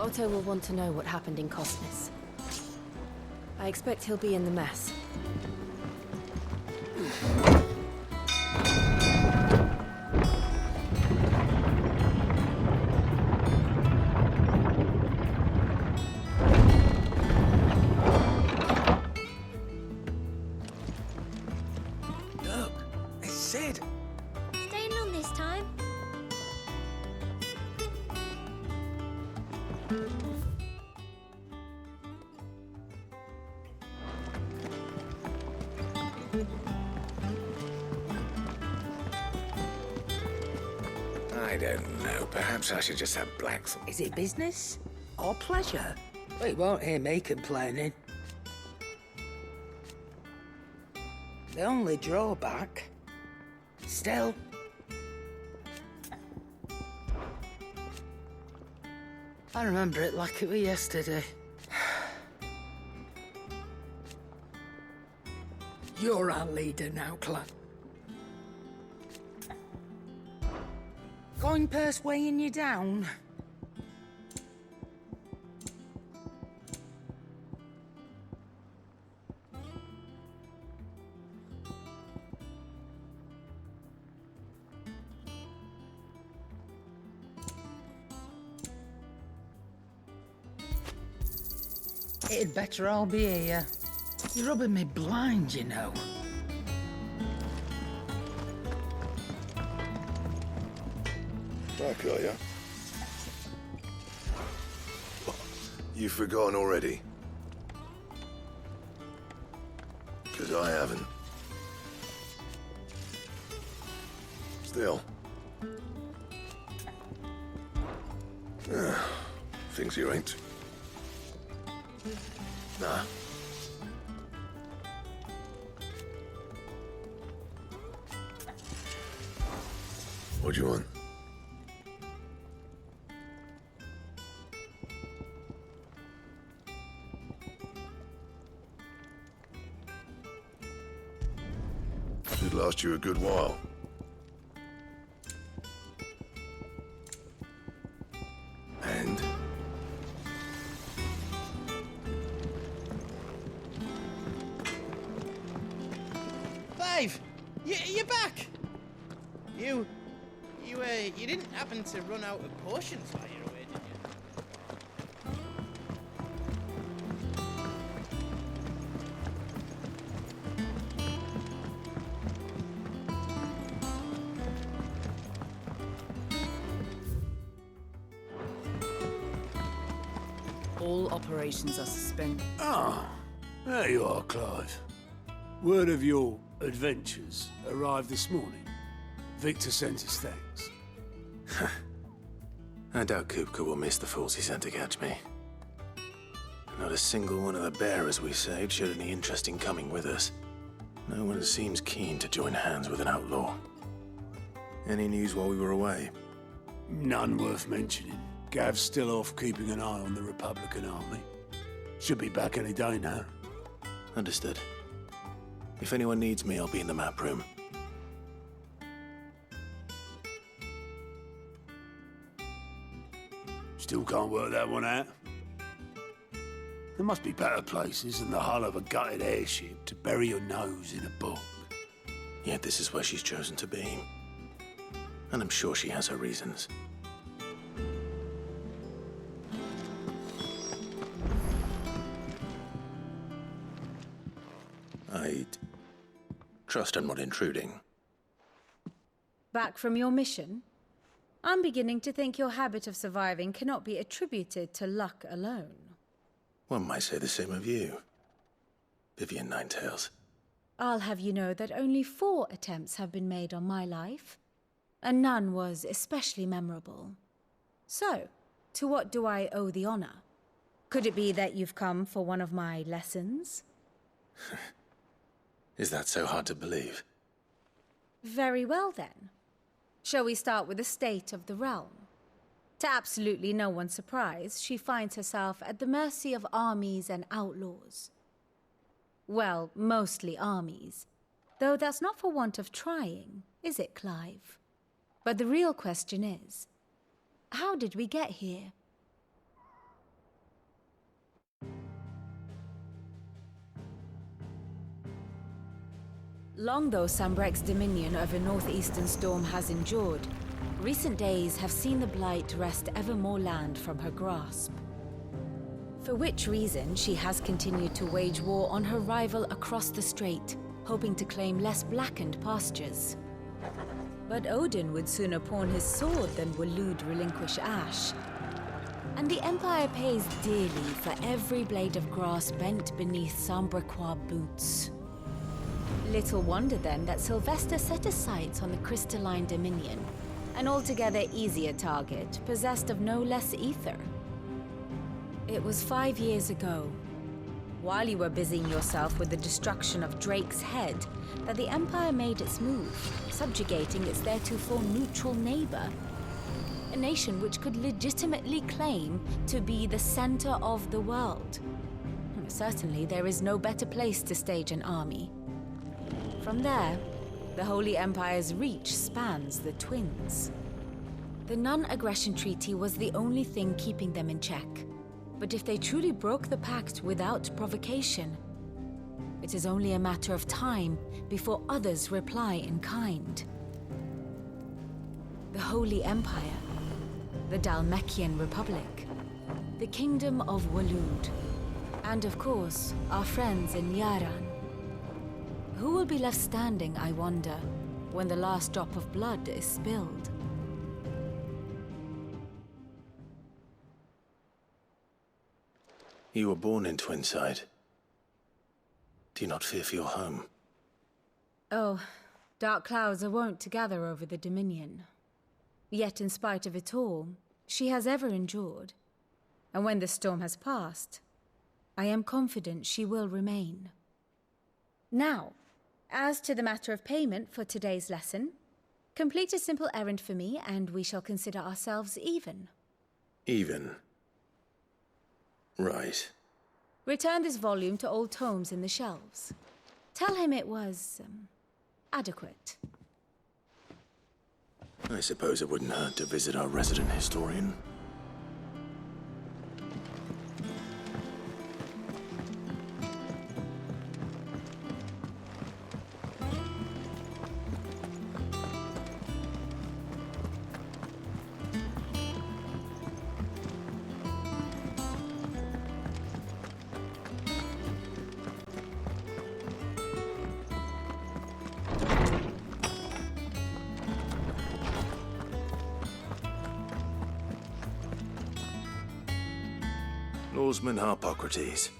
Otto will want to know what happened in Cosmos. I expect he'll be in the mess. Look, it's Sid. Staying on this time? I don't know. Perhaps I should just have Blacks. Is it business or pleasure? We won't hear me complaining. The only drawback... Still... I remember it like it was yesterday. You're our leader now, Clam. Coin purse weighing you down? It'd better all be here. You're rubbing me blind, you know. Back, are ya? You've forgotten already? 'Cause I haven't. Still. Things you ain't. Nah. What do you want? Should last you a good while. And? Clive! You're back! You didn't happen to run out of potions while you were away, did you? All operations are suspended. Ah, there you are, Clive. Word of your adventures arrived this morning. Victor sent his thanks. I doubt Kupka will miss the fools he sent to catch me. Not a single one of the bearers we saved showed any interest in coming with us. No one seems keen to join hands with an outlaw. Any news while we were away? None worth mentioning. Gav's still off keeping an eye on the Republican army. Should be back any day now. Understood. If anyone needs me, I'll be in the map room. Still can't work that one out. There must be better places than the hull of a gutted airship to bury your nose in a book. Yet this is where she's chosen to be. And I'm sure she has her reasons. I'd trust I'm not intruding. Back from your mission? I'm beginning to think your habit of surviving cannot be attributed to luck alone. One might say the same of you, Vivian Ninetails. I'll have you know that only 4 attempts have been made on my life, and none was especially memorable. So, to what do I owe the honor? Could it be that you've come for one of my lessons? Is that so hard to believe? Very well, then. Shall we start with the state of the realm? To absolutely no one's surprise, she finds herself at the mercy of armies and outlaws. Well, mostly armies. Though that's not for want of trying, is it, Clive? But the real question is, how did we get here? Long though Sambrek's dominion over northeastern storm has endured, recent days have seen the Blight wrest ever more land from her grasp. For which reason, she has continued to wage war on her rival across the strait, hoping to claim less blackened pastures. But Odin would sooner pawn his sword than Waloed relinquish Ash. And the Empire pays dearly for every blade of grass bent beneath Sambrequois boots. Little wonder then that Sylvester set his sights on the crystalline dominion, an altogether easier target, possessed of no less ether. It was 5 years ago, while you were busying yourself with the destruction of Drake's head, that the Empire made its move, subjugating its theretofore neutral neighbor. A nation which could legitimately claim to be the center of the world. Certainly, there is no better place to stage an army. From there, the Holy Empire's reach spans the Twins. The non-aggression treaty was the only thing keeping them in check. But if they truly broke the pact without provocation, it is only a matter of time before others reply in kind. The Holy Empire, the Dalmekian Republic, the Kingdom of Waloed, and of course, our friends in Yaran. Who will be left standing, I wonder, when the last drop of blood is spilled? You were born in Twinside. Do you not fear for your home? Oh, dark clouds are wont to gather over the Dominion. Yet in spite of it all, she has ever endured. And when the storm has passed, I am confident she will remain. Now, as to the matter of payment for today's lesson, complete a simple errand for me and we shall consider ourselves even. Even? Right. Return this volume to old tomes in the shelves. Tell him it was, adequate. I suppose it wouldn't hurt to visit our resident historian. Norseman Harpocrates.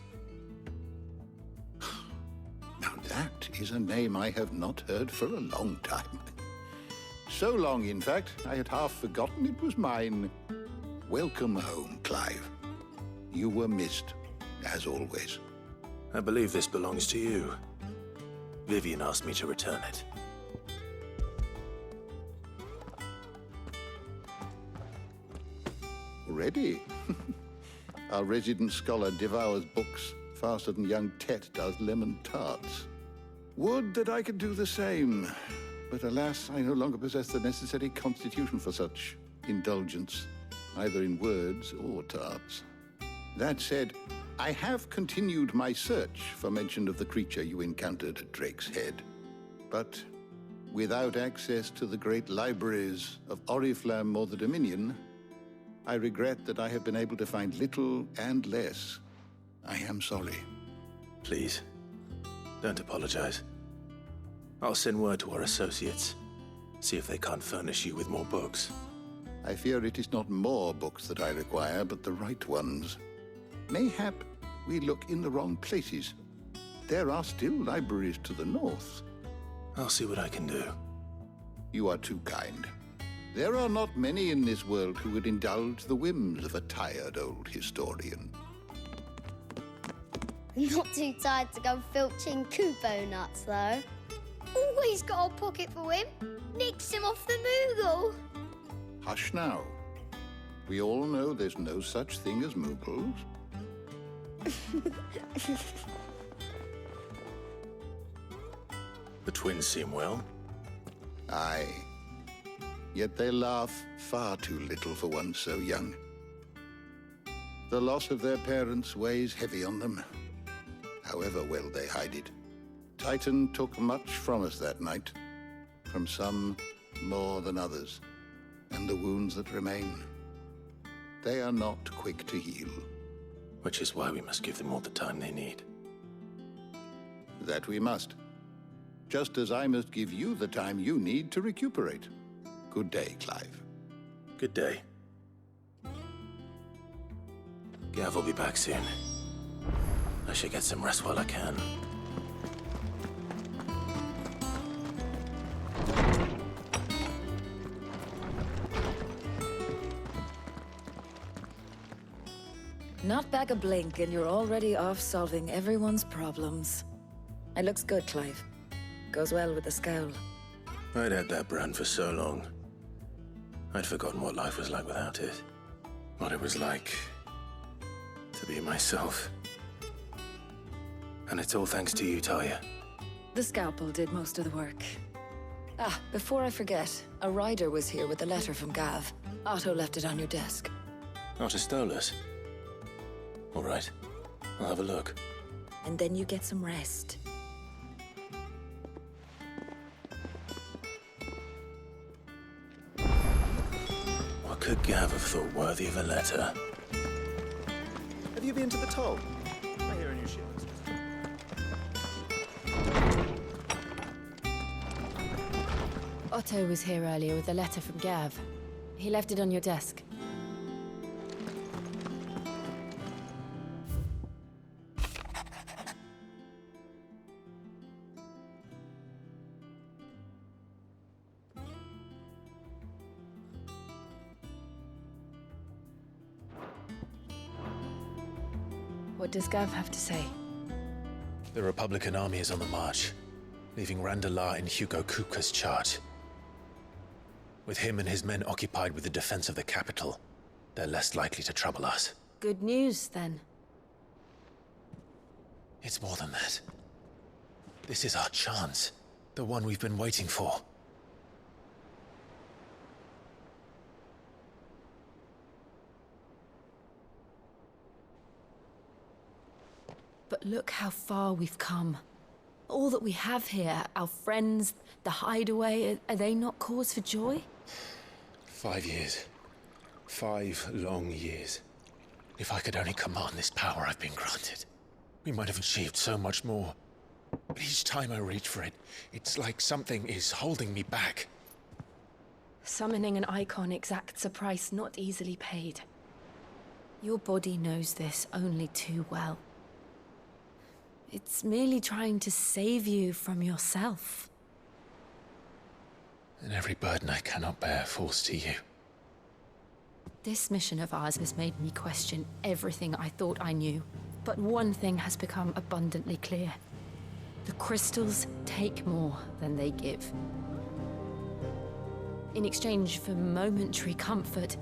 Now that is a name I have not heard for a long time. So long, in fact, I had half forgotten it was mine. Welcome home, Clive. You were missed, as always. I believe this belongs to you. Vivian asked me to return it. Already? Our resident scholar devours books faster than young Tet does lemon tarts. Would that I could do the same. But alas, I no longer possess the necessary constitution for such indulgence, either in words or tarts. That said, I have continued my search for mention of the creature you encountered at Drake's Head. But without access to the great libraries of Oriflamme or the Dominion, I regret that I have been able to find little and less. I am sorry. Please, don't apologize. I'll send word to our associates. See if they can't furnish you with more books. I fear it is not more books that I require, but the right ones. Mayhap we look in the wrong places. There are still libraries to the north. I'll see what I can do. You are too kind. There are not many in this world who would indulge the whims of a tired old historian. Not too tired to go filching Kupo nuts, though. Always got a pocket for him. Nicks him off the Moogle. Hush now. We all know there's no such thing as Moogles. The twins seem well. Aye. Yet they laugh far too little for one so young. The loss of their parents weighs heavy on them, however well they hide it. Titan took much from us that night. From some more than others. And the wounds that remain, they are not quick to heal. Which is why we must give them all the time they need. That we must. Just as I must give you the time you need to recuperate. Good day, Clive. Good day. Gav will be back soon. I should get some rest while I can. Not back a blink and you're already off solving everyone's problems. It looks good, Clive. Goes well with the scowl. I'd had that brand for so long. I'd forgotten what life was like without it. What it was like to be myself. And it's all thanks to you, Talia. The scalpel did most of the work. Ah, before I forget, a rider was here with a letter from Gav. Otto left it on your desk. Not a stolus. All right, I'll have a look. And then you get some rest. What could Gav have thought worthy of a letter? Have you been to the toll? I hear a new ship. Otto was here earlier with a letter from Gav. He left it on your desk. What does Gav have to say? The Republican army is on the march, leaving Randalar in Hugo Kupka's charge. With him and his men occupied with the defense of the capital, they're less likely to trouble us. Good news, then. It's more than that. This is our chance. The one we've been waiting for. But look how far we've come. All that we have here, our friends, the hideaway, are they not cause for joy? 5 years. 5 long years. If I could only command this power I've been granted, we might have achieved so much more. But each time I reach for it, it's like something is holding me back. Summoning an icon exacts a price not easily paid. Your body knows this only too well. It's merely trying to save you from yourself. And every burden I cannot bear falls to you. This mission of ours has made me question everything I thought I knew. But one thing has become abundantly clear. The crystals take more than they give. In exchange for momentary comfort,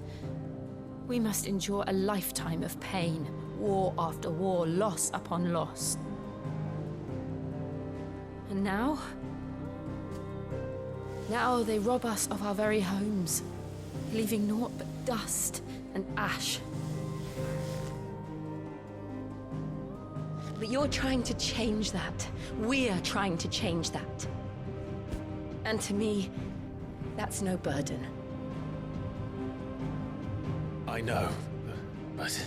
we must endure a lifetime of pain, war after war, loss upon loss. And now? Now they rob us of our very homes, leaving naught but dust and ash. But you're trying to change that. We're trying to change that. And to me, that's no burden. I know, but...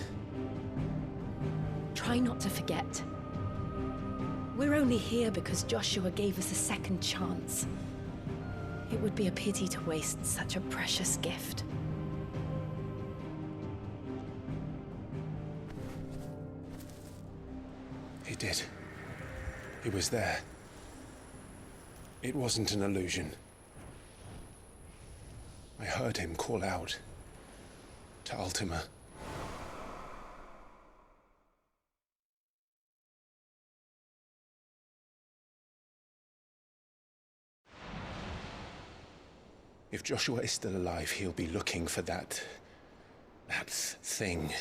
Try not to forget. We're only here because Joshua gave us a second chance. It would be a pity to waste such a precious gift. He did. He was there. It wasn't an illusion. I heard him call out to Ultima. If Joshua is still alive, he'll be looking for that thing.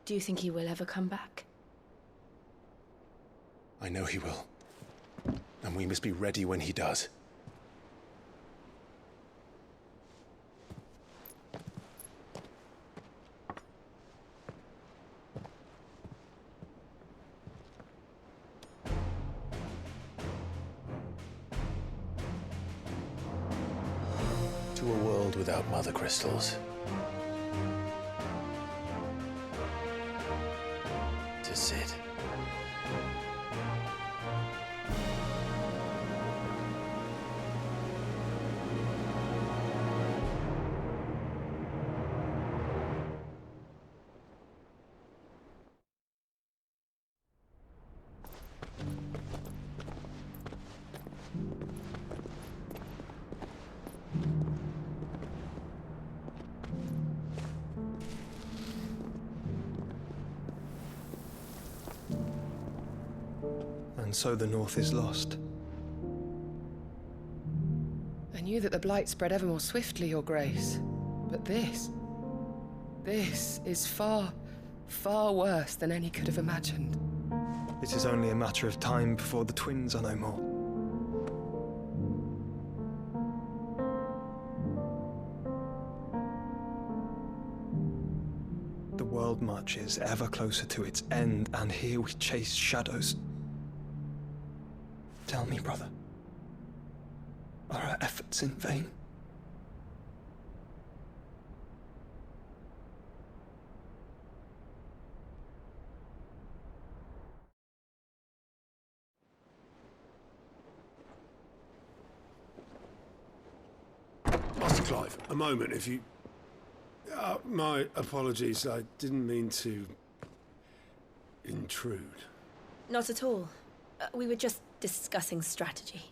Do you think he will ever come back? I know he will. And we must be ready when he does. world without mother crystals. To sit. And so the North is lost. I knew that the Blight spread ever more swiftly, Your Grace. But this is far, far worse than any could have imagined. It is only a matter of time before the twins are no more. The world marches ever closer to its end, and here we chase shadows. Tell me, brother, are our efforts in vain? Master Clive, a moment, if you... my apologies, I didn't mean to... intrude. Not at all. We were just discussing strategy.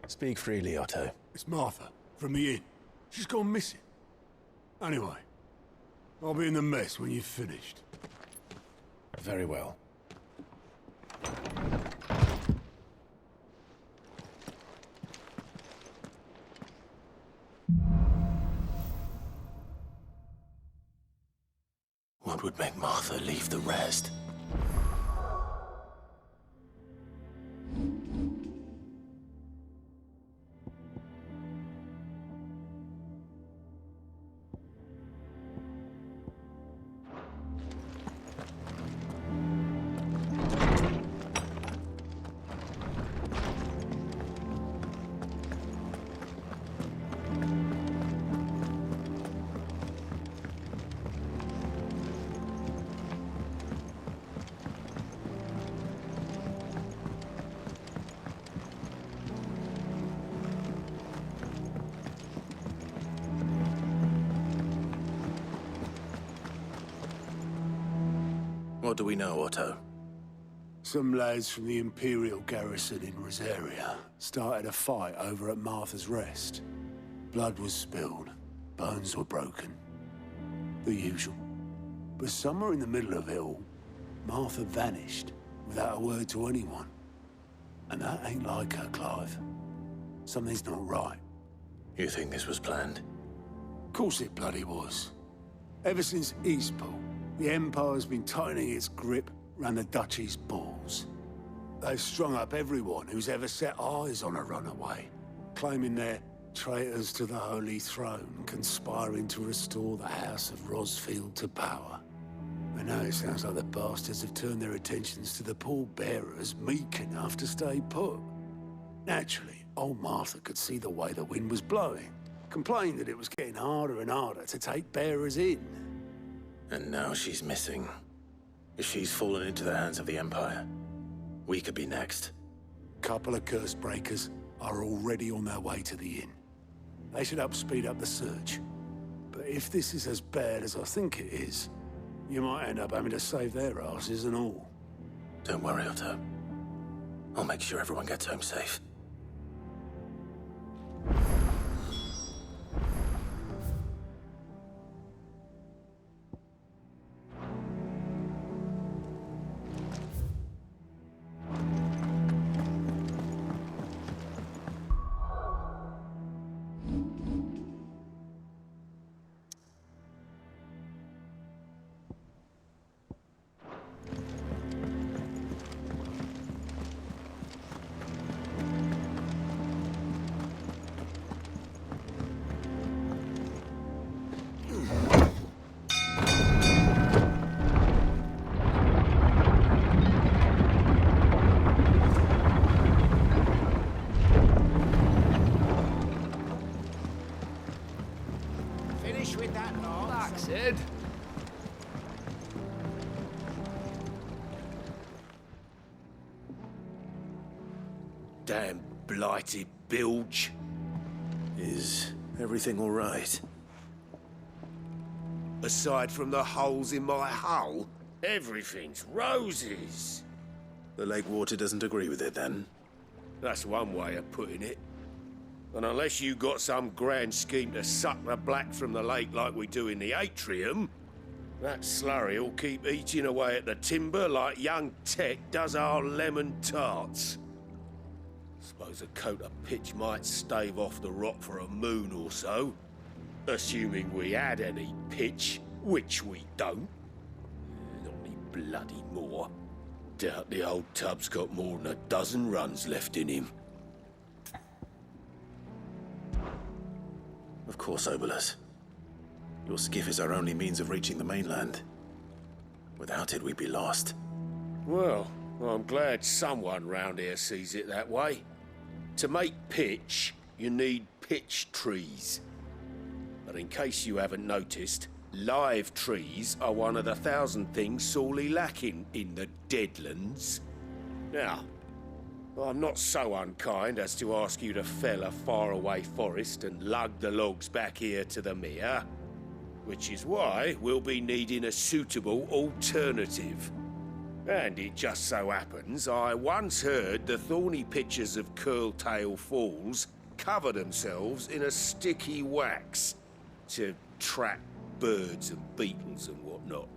Speak freely, Otto. It's Martha, from the inn. She's gone missing. Anyway, I'll be in the mess when you've finished. Very well. What would make Martha leave the rest? What do we know, Otto? Some lads from the Imperial garrison in Rosaria started a fight over at Martha's Rest. Blood was spilled, bones were broken. The usual. But somewhere in the middle of it all, Martha vanished without a word to anyone. And that ain't like her, Clive. Something's not right. You think this was planned? Of course it bloody was. Ever since Eastpool, the Empire's been tightening its grip round the Duchy's balls. They've strung up everyone who's ever set eyes on a runaway, claiming they're traitors to the Holy Throne, conspiring to restore the House of Rosfield to power. And now it sounds like the bastards have turned their attentions to the pallbearers meek enough to stay put. Naturally, old Martha could see the way the wind was blowing, complained that it was getting harder and harder to take bearers in. And now she's missing. If she's fallen into the hands of the Empire, we could be next. Couple of curse breakers are already on their way to the inn. They should help speed up the search. But if this is as bad as I think it is, you might end up having to save their asses and all. Don't worry, Otto. I'll make sure everyone gets home safe. finish with that lot. Relax, Sid. Damn blighted bilge. Is everything all right? Aside from the holes in my hull, everything's roses. The lake water doesn't agree with it, then? That's one way of putting it. And unless you got some grand scheme to suck the black from the lake like we do in the atrium, that slurry'll keep eating away at the timber like young Tech does our lemon tarts. Suppose a coat of pitch might stave off the rot for a moon or so. Assuming we had any pitch, which we don't. Not any bloody more. Doubt the old tub's got more than a dozen runs left in him. Of course, Obolus. Your skiff is our only means of reaching the mainland. Without it, we'd be lost. Well, I'm glad someone round here sees it that way. To make pitch, you need pitch trees. But in case you haven't noticed, live trees are one of the 1,000 things sorely lacking in the Deadlands. Now, I'm not so unkind as to ask you to fell a faraway forest and lug the logs back here to the mere, which is why we'll be needing a suitable alternative. And it just so happens I once heard the thorny pitchers of Curltail Falls cover themselves in a sticky wax to trap birds and beetles and whatnot.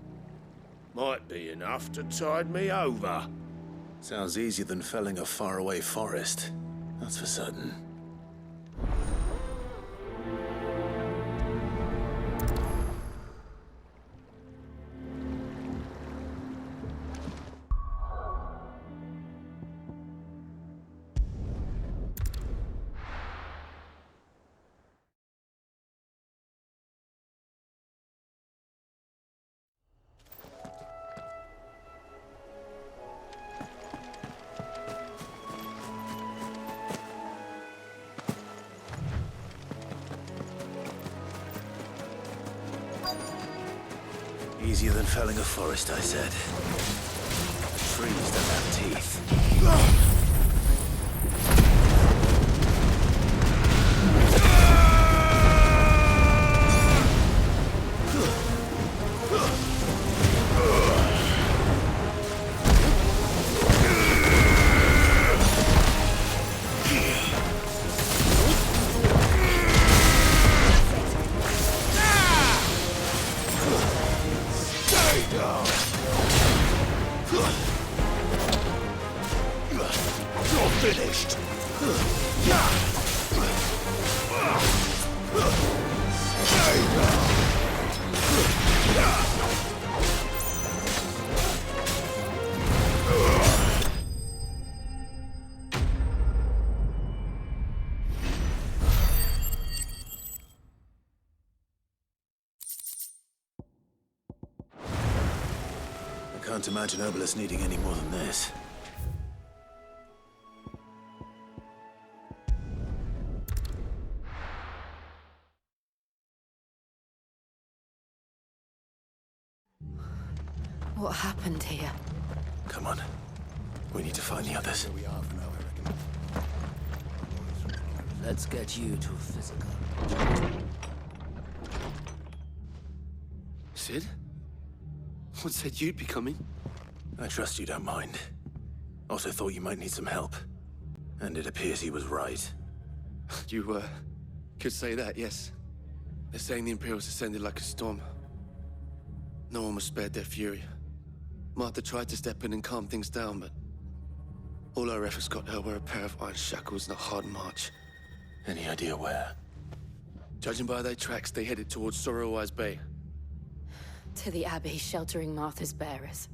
Might be enough to tide me over. Sounds easier than felling a faraway forest. That's for certain. Easier than felling a forest, I said. Trees don't have teeth. Can't imagine Obolus needing any more than this. What happened here? Come on. We need to find the others. Let's get you to physical. Sid? What said you'd be coming? I trust you don't mind. Also thought you might need some help. And it appears he was right. You, could say that, yes. They're saying the Imperials ascended like a storm. No one was spared their fury. Martha tried to step in and calm things down, but all our efforts got her were a pair of iron shackles and a hard march. Any idea where? Judging by their tracks, they headed towards Sorrowise Bay. To the Abbey sheltering Martha's bearers.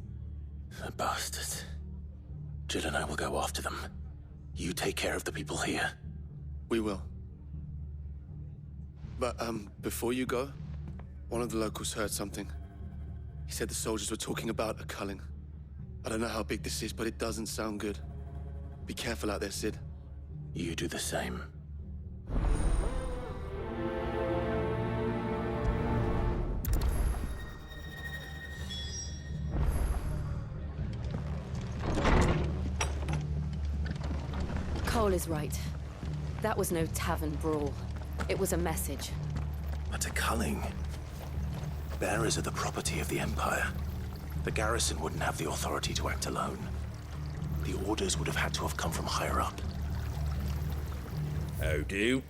The bastards. Jill and I will go after them. You take care of the people here. We will. But, before you go, one of the locals heard something. He said the soldiers were talking about a culling. I don't know how big this is, but it doesn't sound good. Be careful out there, Sid. You do the same. Cole is right. That was no tavern brawl. It was a message. But to Culling, bearers are the property of the Empire. The garrison wouldn't have the authority to act alone. The orders would have had to have come from higher up. How do?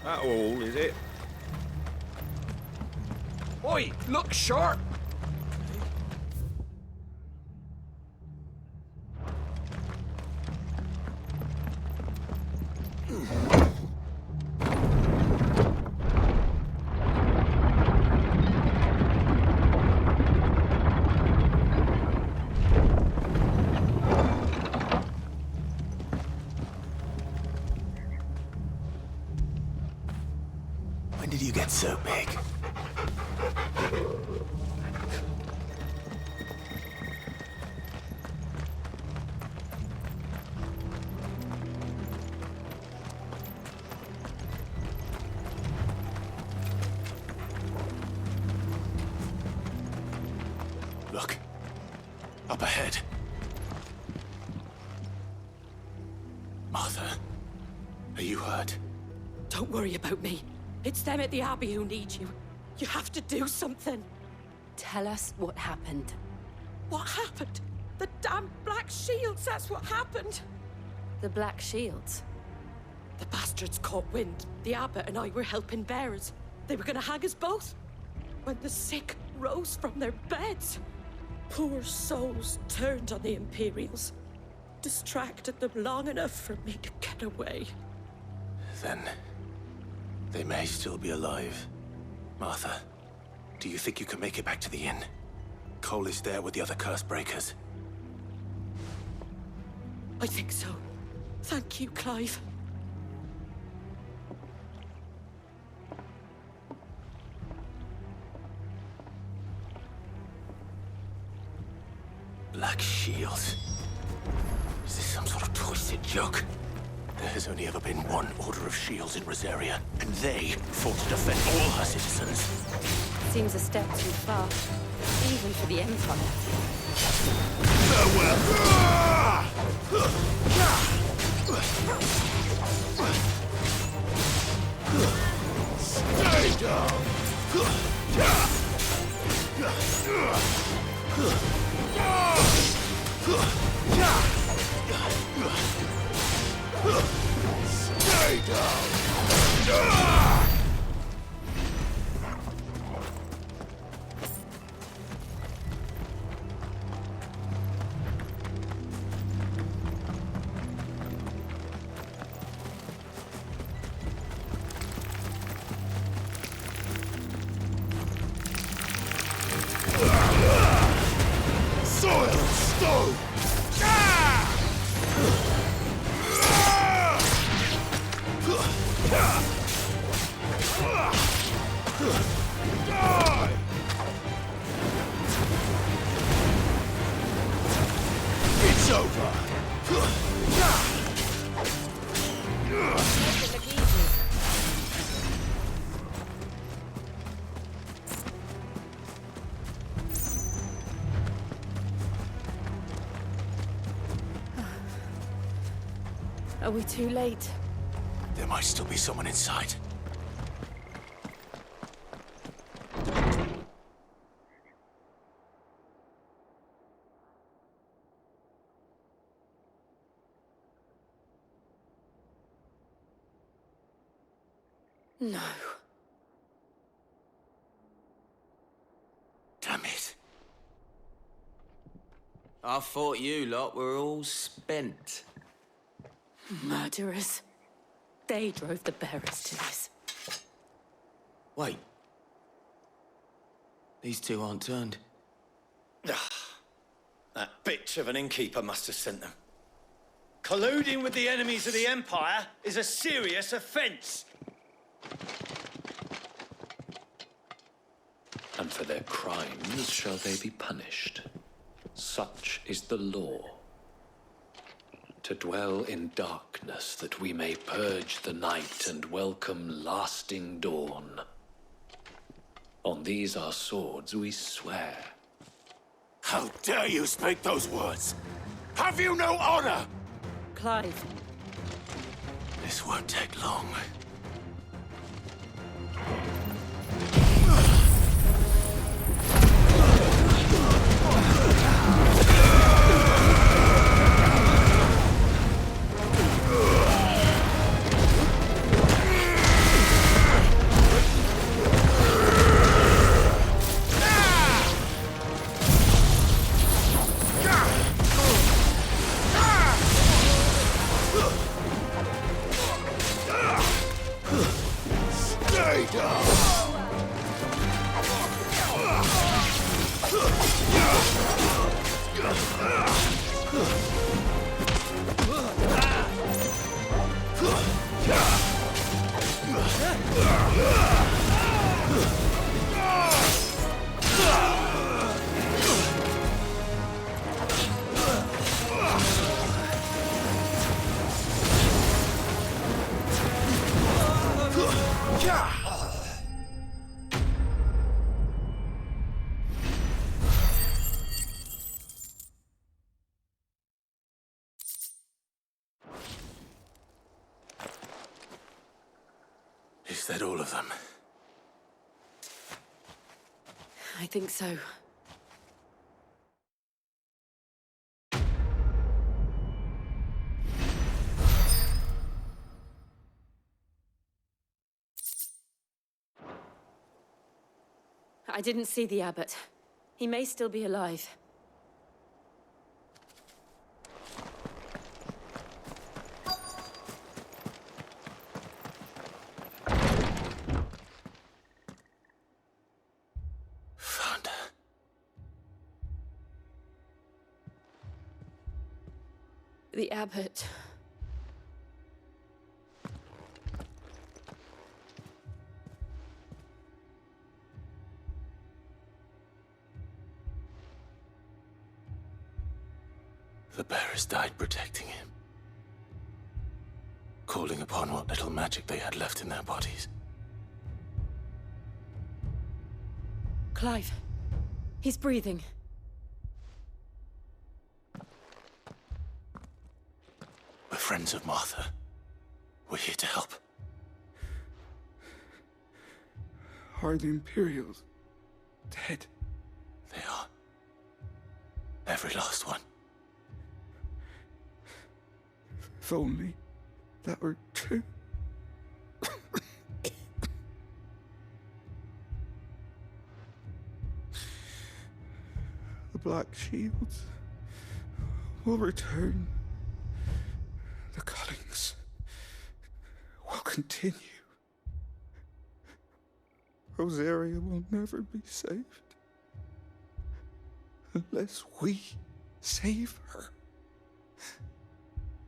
That all, is it? Oi, look sharp! When did you get so big? Look. Up ahead. Martha, are you hurt? Don't worry about me. It's them at the Abbey who need you. You have to do something. Tell us what happened. What happened? The damn Black Shields, that's what happened. The Black Shields? The bastards caught wind. The Abbot and I were helping bearers. They were gonna hang us both. When the sick rose from their beds, poor souls turned on the Imperials. Distracted them long enough for me to get away. Then they may still be alive. Martha, do you think you can make it back to the inn? Cole is there with the other curse breakers. I think so. Thank you, Clive. Black Shields. Is this some sort of twisted joke? There has only ever been one Order of Shields in Rosaria, and they fought to defend all her citizens. Seems a step too far, even for the Empire. Stay down! Stay down! Soil and stone! It's over! Are we too late? There might still be someone inside. No. Damn it. I thought you lot were all spent. Murderers. They drove the bearers to this. Wait. These two aren't turned. That bitch of an innkeeper must have sent them. Colluding with the enemies of the Empire is a serious offence. And for their crimes shall they be punished. Such is the law. To dwell in darkness, that we may purge the night and welcome lasting dawn. On these our swords we swear. How dare you speak those words? Have you no honor? Clive. This won't take long. Is that all of them? I think so. I didn't see the abbot. He may still be alive. Found her. The abbot. The bearers died protecting him. Calling upon what little magic they had left in their bodies. Clive. He's breathing. We're friends of Martha. We're here to help. Are the Imperials dead? They are. Every last one. If only that were true. The Black Shields will return. The cuttings will continue. Rosaria will never be saved unless we save her.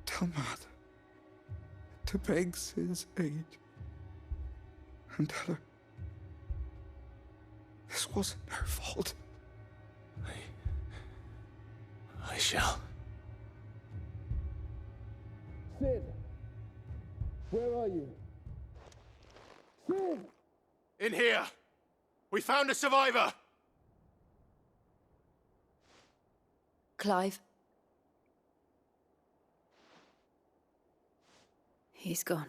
Tell Martha to beg Sid's aid and tell her this wasn't her fault. I shall. Sid! Where are you? Sid! In here! We found a survivor! Clive. He's gone.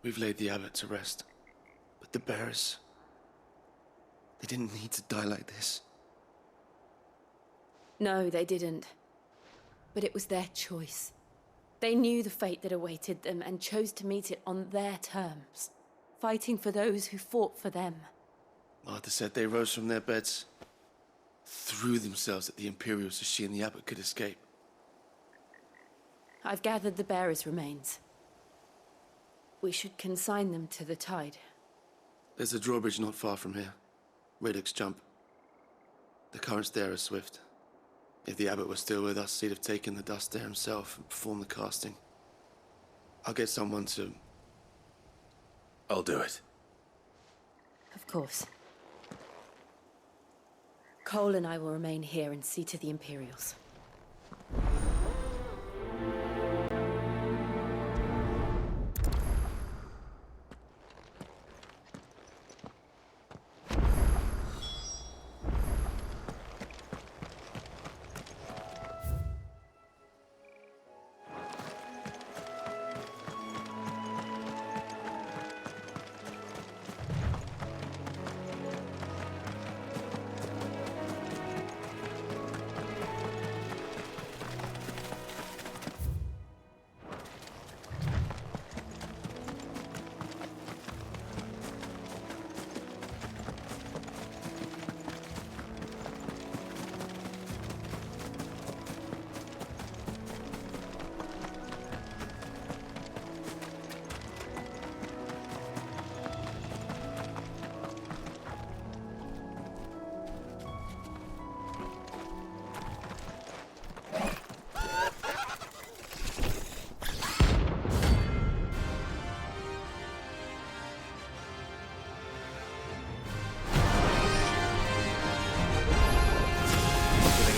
We've laid the abbot to rest, but the bearers, they didn't need to die like this. No, they didn't. But it was their choice. They knew the fate that awaited them and chose to meet it on their terms, fighting for those who fought for them. Martha said they rose from their beds, threw themselves at the Imperials so she and the abbot could escape. I've gathered the bearers' remains. We should consign them to the tide. There's a drawbridge not far from here. Radix jump. The currents there are swift. If the abbot was still with us, he'd have taken the dust there himself and performed the casting. I'll get someone to... I'll do it. Of course. Cole and I will remain here and see to the Imperials.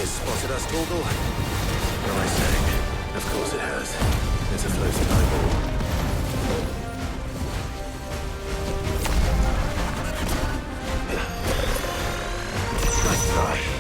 Spotted us, Google? What am I saying? Of course it has. It's a floating eyeball. Nice try.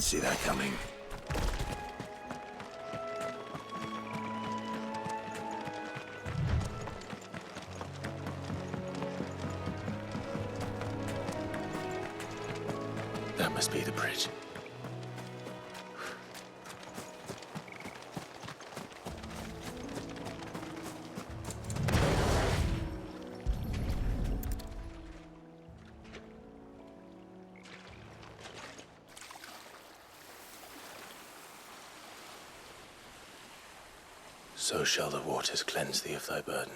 see that coming. That must be the bridge. So shall the waters cleanse thee of thy burden,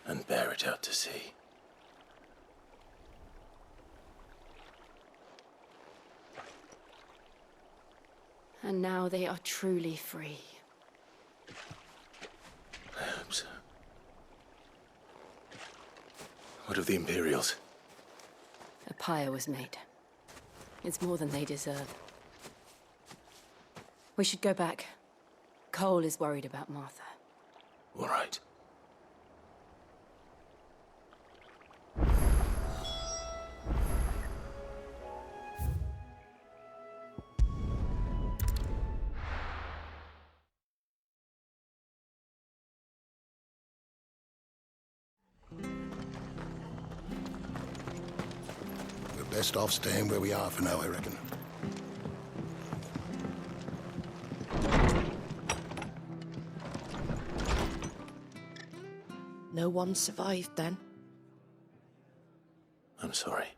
and bear it out to sea. And now they are truly free. I hope so. What of the Imperials? A pyre was made. It's more than they deserve. We should go back. Cole is worried about Martha. All right. We're best off staying where we are for now, I reckon. No one survived then? I'm sorry.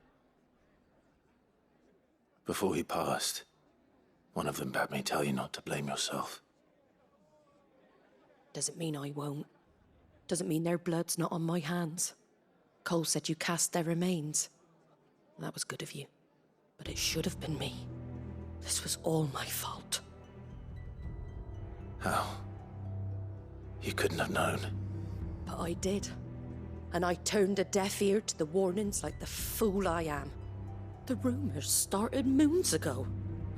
Before he passed, one of them bade me tell you not to blame yourself. Doesn't mean I won't. Doesn't mean their blood's not on my hands. Cole said you cast their remains. That was good of you. But it should have been me. This was all my fault. How? You couldn't have known. But I did. And I turned a deaf ear to the warnings like the fool I am. The rumors started moons ago.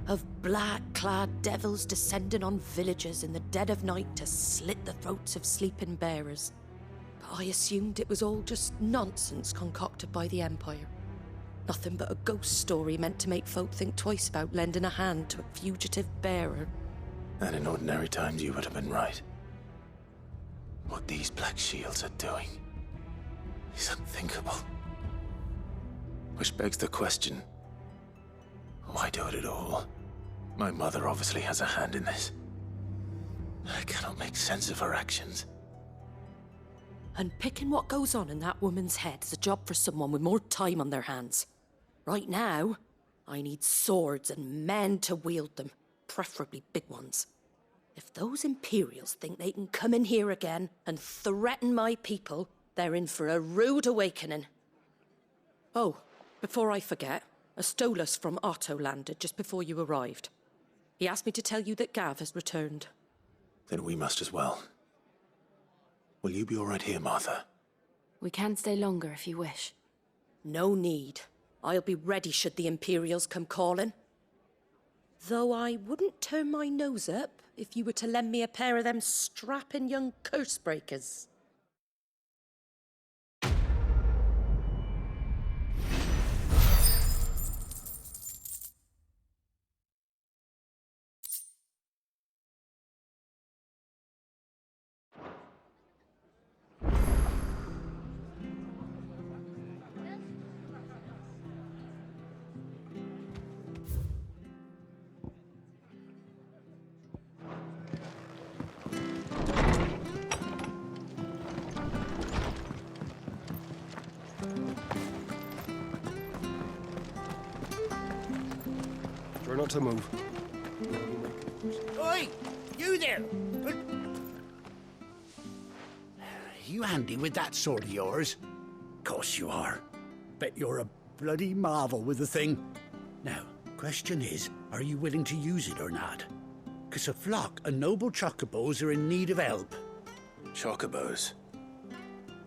Of black-clad devils descending on villages in the dead of night to slit the throats of sleeping bearers. But I assumed it was all just nonsense concocted by the Empire. Nothing but a ghost story meant to make folk think twice about lending a hand to a fugitive bearer. And in ordinary times you would have been right. What these Black Shields are doing is unthinkable. Which begs the question, why do it at all? My mother obviously has a hand in this. I cannot make sense of her actions. And picking what goes on in that woman's head is a job for someone with more time on their hands. Right now, I need swords and men to wield them, preferably big ones. If those Imperials think they can come in here again and threaten my people, they're in for a rude awakening. Oh, before I forget, a Stolas from Otto landed just before you arrived. He asked me to tell you that Gav has returned. Then we must as well. Will you be all right here, Martha? We can stay longer if you wish. No need. I'll be ready should the Imperials come calling. Though I wouldn't turn my nose up if you were to lend me a pair of them strapping young curse breakers. Try not to move. Oi! You there! You handy with that sword of yours? Course you are. Bet you're a bloody marvel with the thing. Now, question is, are you willing to use it or not? 'Cause a flock of noble chocobos are in need of help. Chocobos?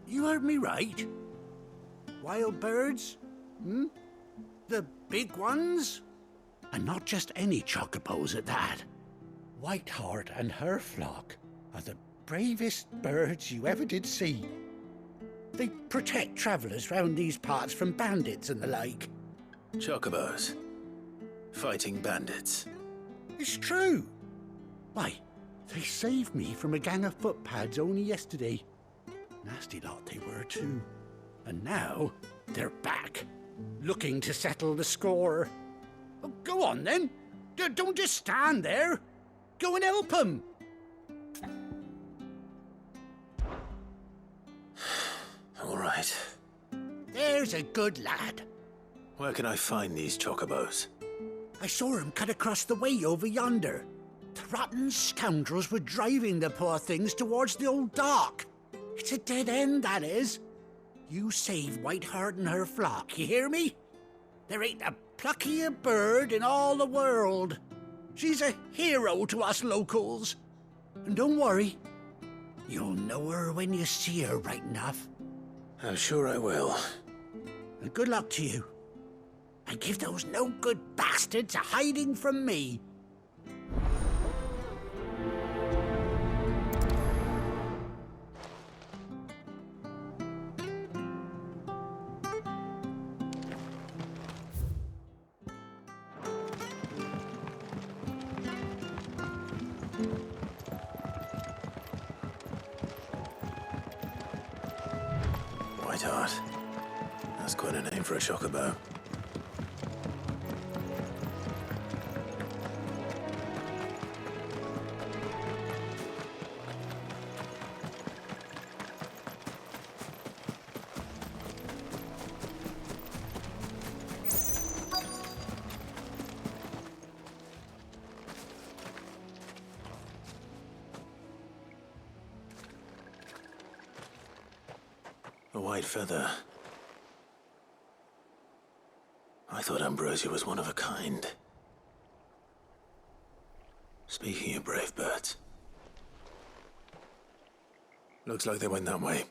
You heard me right. Wild birds? Hmm? The big ones? And not just any chocobos at that. Whiteheart and her flock are the bravest birds you ever did see. They protect travellers round these parts from bandits and the like. Chocobos? fighting bandits. It's true. Why, they saved me from a gang of footpads only yesterday. Nasty lot they were too. And now they're back, looking to settle the score. Oh, go on then. Don't just stand there. Go and help them. All right. There's a good lad. Where can I find these chocobos? I saw him cut across the way over yonder. The rotten scoundrels were driving the poor things towards the old dock. It's a dead end, that is. You save Whiteheart and her flock, you hear me? There ain't a pluckier bird in all the world. She's a hero to us locals. And don't worry, you'll know her when you see her right enough. I'm sure I will. And good luck to you. And give those no-good bastards a hiding from me. Whiteheart. That's quite a name for a chocobo. A white feather. I thought Ambrosia was one of a kind. Speaking of brave birds. Looks like they went that way.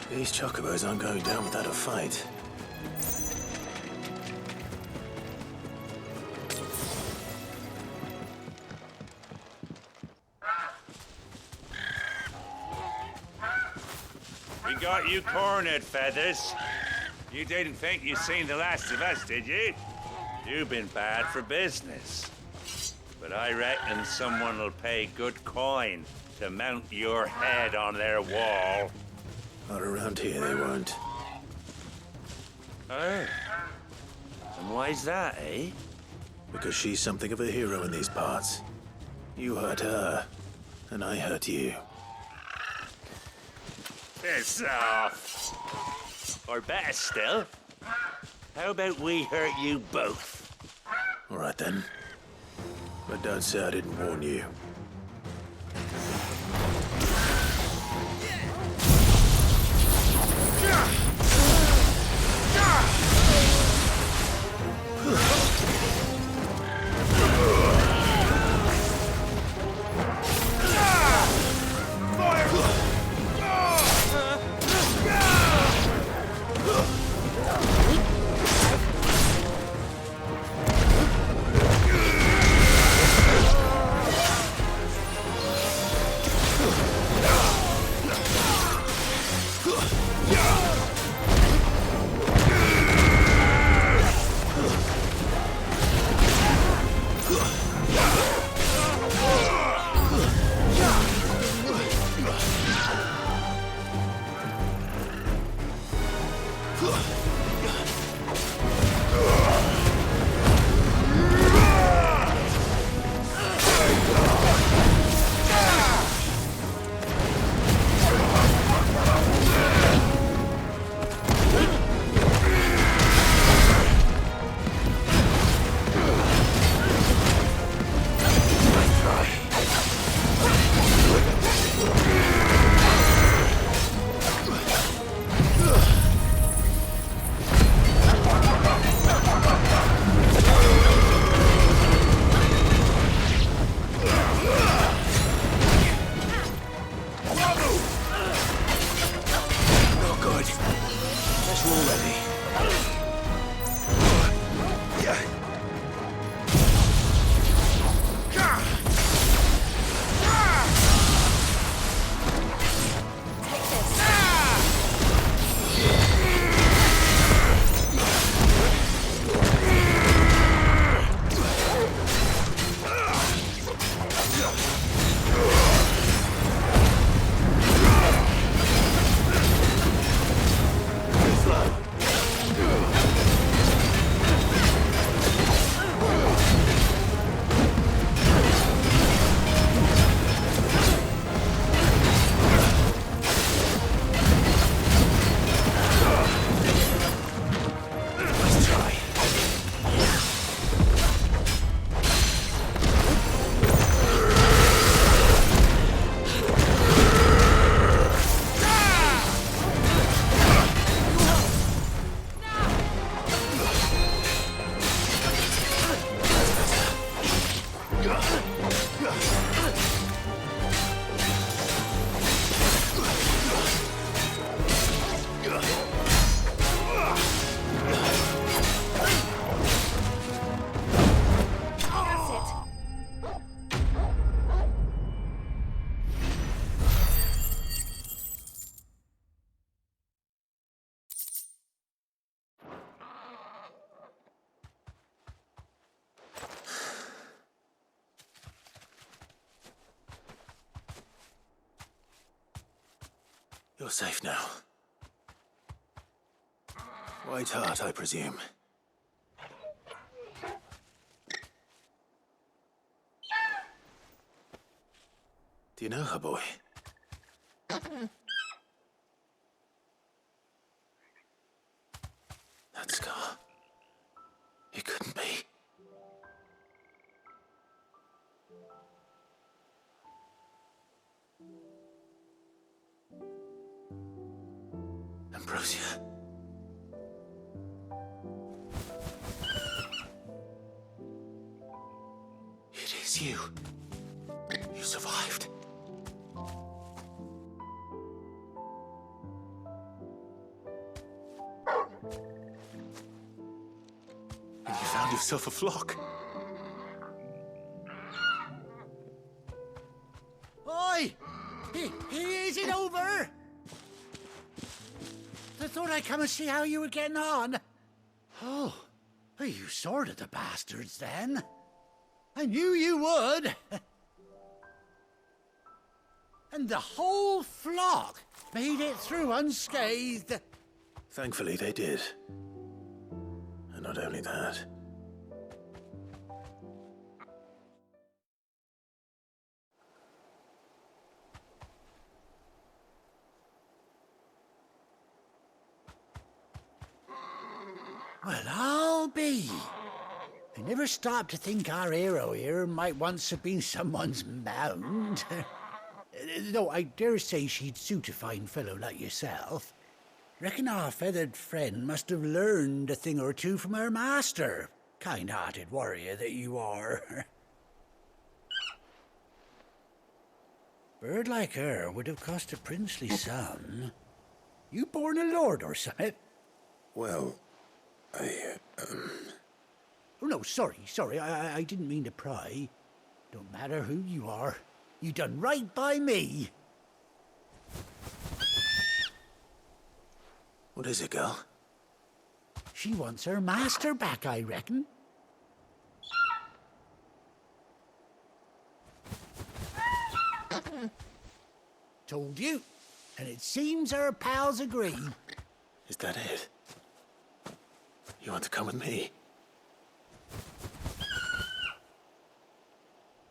These chocobos aren't going down without a fight. We got you cornered, Feathers. You didn't think you'd seen the last of us, did you? You've been bad for business. But I reckon someone will pay good coin to mount your head on their wall. Not around here, they won't. Oh. And why's that, eh? Because she's something of a hero in these parts. You hurt her, and I hurt you. Piss off. Or better still, how about we hurt you both? All right, then. But don't say I didn't warn you. You're safe now. White Hart, I presume. Do you know her, boy? That scar. It couldn't be. Ambrosia. It is you. You survived. And you found yourself a flock. Oi! Is it over? I thought I'd come and see how you were getting on. Oh, you sorted the bastards then. I knew you would. And the whole flock made it through unscathed. Thankfully, they did. And not only that. Well, I'll be. I never stopped to think our hero here might once have been someone's mound. Though I dare say she'd suit a fine fellow like yourself. Reckon our feathered friend must have learned a thing or two from her master. Kind-hearted warrior that you are. Bird like her would have cost a princely sum. You born a lord or something? Well, Oh, no, sorry. I didn't mean to pry. Don't matter who you are. You done right by me. What is it, girl? She wants her master back, I reckon. Told you. And it seems her pals agree. Is that it? You want to come with me?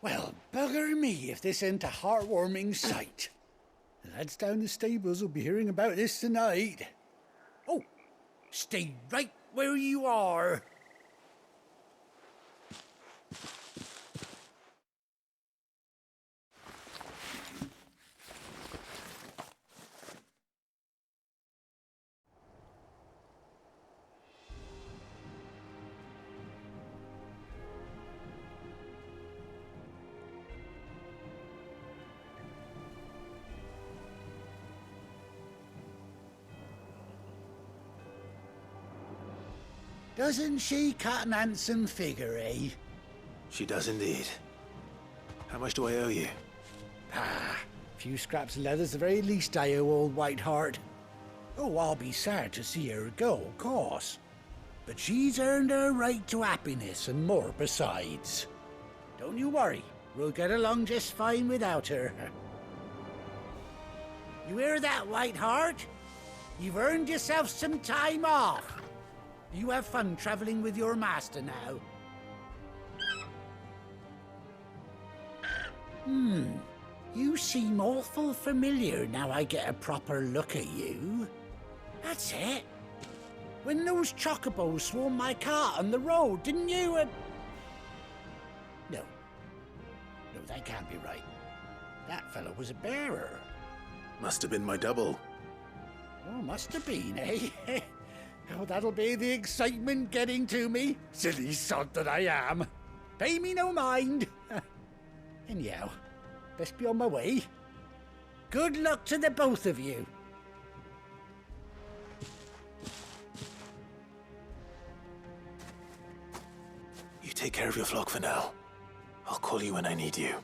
Well, bugger me if this ain't a heartwarming sight. The lads down the stables will be hearing about this tonight. Oh, stay right where you are. Doesn't she cut an handsome figure, eh? She does indeed. How much do I owe you? A few scraps of leather's the very least I owe old White Hart. Oh, I'll be sad to see her go, of course. But she's earned her right to happiness and more besides. Don't you worry, we'll get along just fine without her. You hear that, White Hart? You've earned yourself some time off. You have fun traveling with your master now. You seem awful familiar now I get a proper look at you. That's it. When those chocobos swarmed my cart on the road, didn't you? No, that can't be right. That fellow was a bearer. Must have been my double. Oh, must have been, eh? Oh, that'll be the excitement getting to me. Silly sod that I am. Pay me no mind. Anyhow, best be on my way. Good luck to the both of you. You take care of your flock for now. I'll call you when I need you.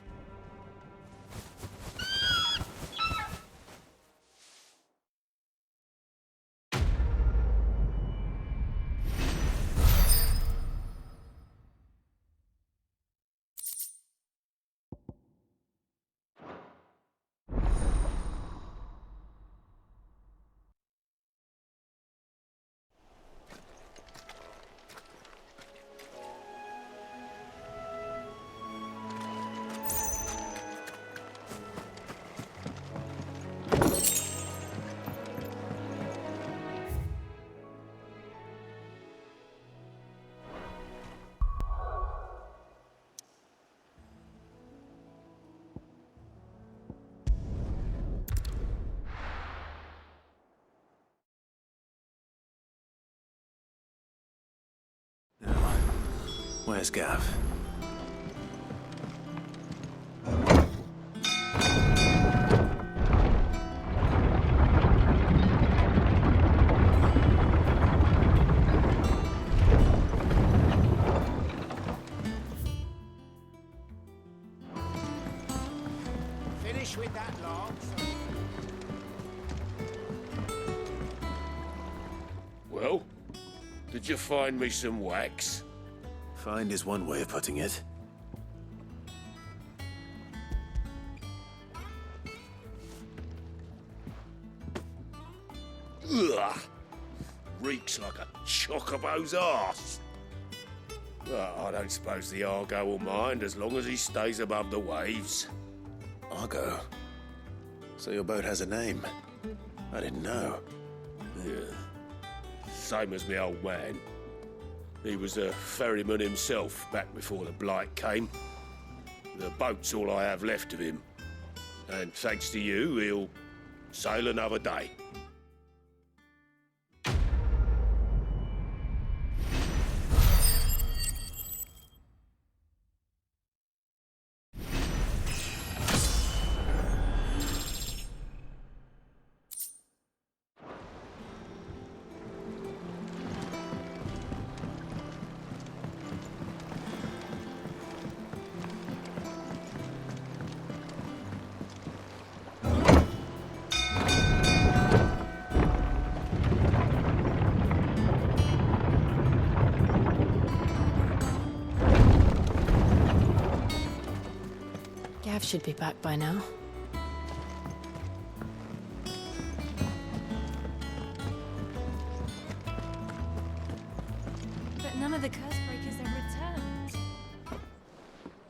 Where's Gav? Finish with that log. Well, did you find me some wax? Find is one way of putting it. Ugh! Reeks like a chocobo's arse. Well, I don't suppose the Argo will mind as long as he stays above the waves. Argo? So your boat has a name? I didn't know. Yeah. Same as me old man. He was a ferryman himself back before the Blight came. The boat's all I have left of him. And thanks to you, he'll sail another day. Gav should be back by now. But none of the curse breakers have returned.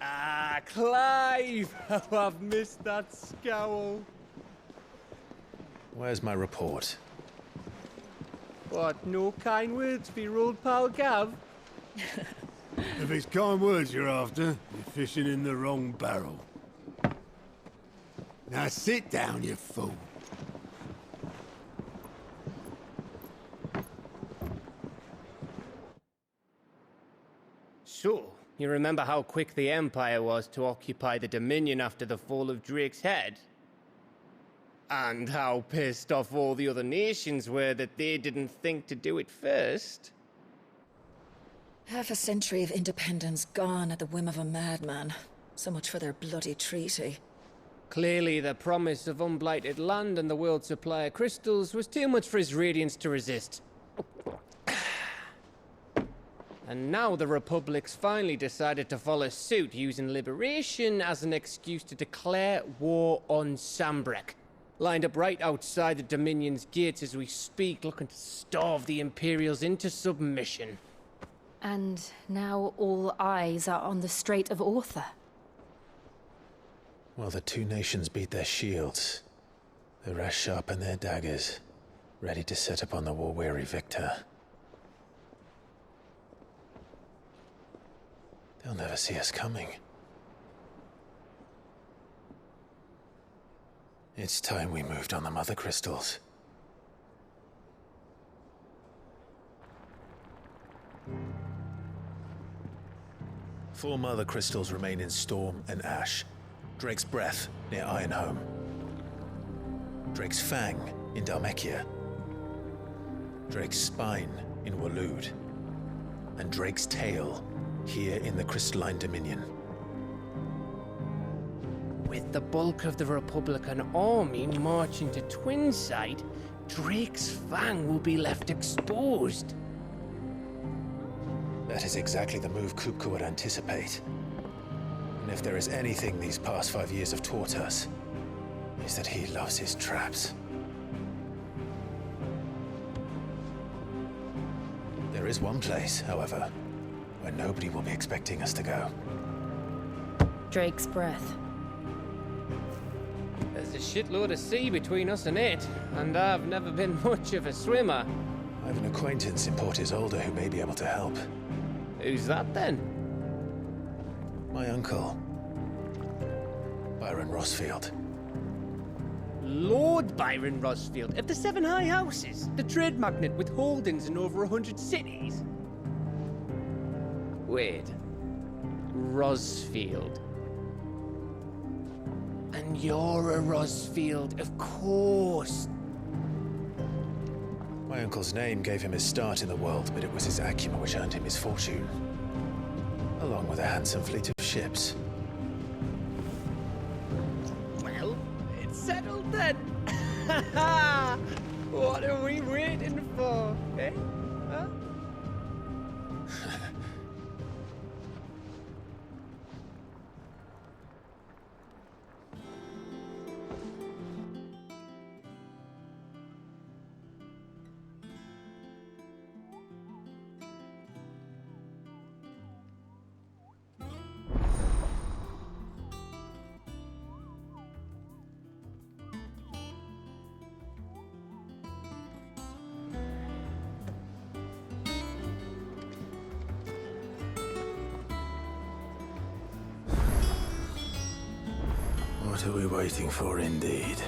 Ah, Clive! Oh, I've missed that scowl. Where's my report? What, no kind words for your old pal Gav? If it's kind words you're after, you're fishing in the wrong barrel. Now sit down, you fool. So, you remember how quick the Empire was to occupy the Dominion after the fall of Drake's head? And how pissed off all the other nations were that they didn't think to do it first? Half a century of independence gone at the whim of a madman. So much for their bloody treaty. Clearly, the promise of unblighted land and the world's supply of crystals was too much for his radiance to resist. And now the Republic's finally decided to follow suit, using liberation as an excuse to declare war on Sambrek. Lined up right outside the Dominion's gates as we speak, looking to starve the Imperials into submission. And now all eyes are on the Strait of Author. Well, the two nations beat their shields. The rest sharpen their daggers, ready to set upon the war-weary victor. They'll never see us coming. It's time we moved on the Mother Crystals. Four Mother Crystals remain in Storm and Ash. Drake's Breath near Ironhome. Drake's Fang in Dhalmekia. Drake's Spine in Waloed. And Drake's Tail here in the Crystalline Dominion. With the bulk of the Republican army marching to Twinside, Drake's Fang will be left exposed. That is exactly the move Kupka would anticipate. And if there is anything these past 5 years have taught us, is that he loves his traps. There is one place, however, where nobody will be expecting us to go. Drake's Breath. There's a shitload of sea between us and it, and I've never been much of a swimmer. I have an acquaintance in Port Isolde who may be able to help. Who's that then? My uncle, Byron Rosfield. Lord Byron Rosfield of the Seven High Houses, the trade magnate with holdings in over 100 cities. Wait, Rosfield. And you're a Rosfield, of course. My uncle's name gave him his start in the world, but it was his acumen which earned him his fortune. Along with a handsome fleet of ships. Well, it's settled then. What are we waiting for, eh? Huh? What are we waiting for, indeed?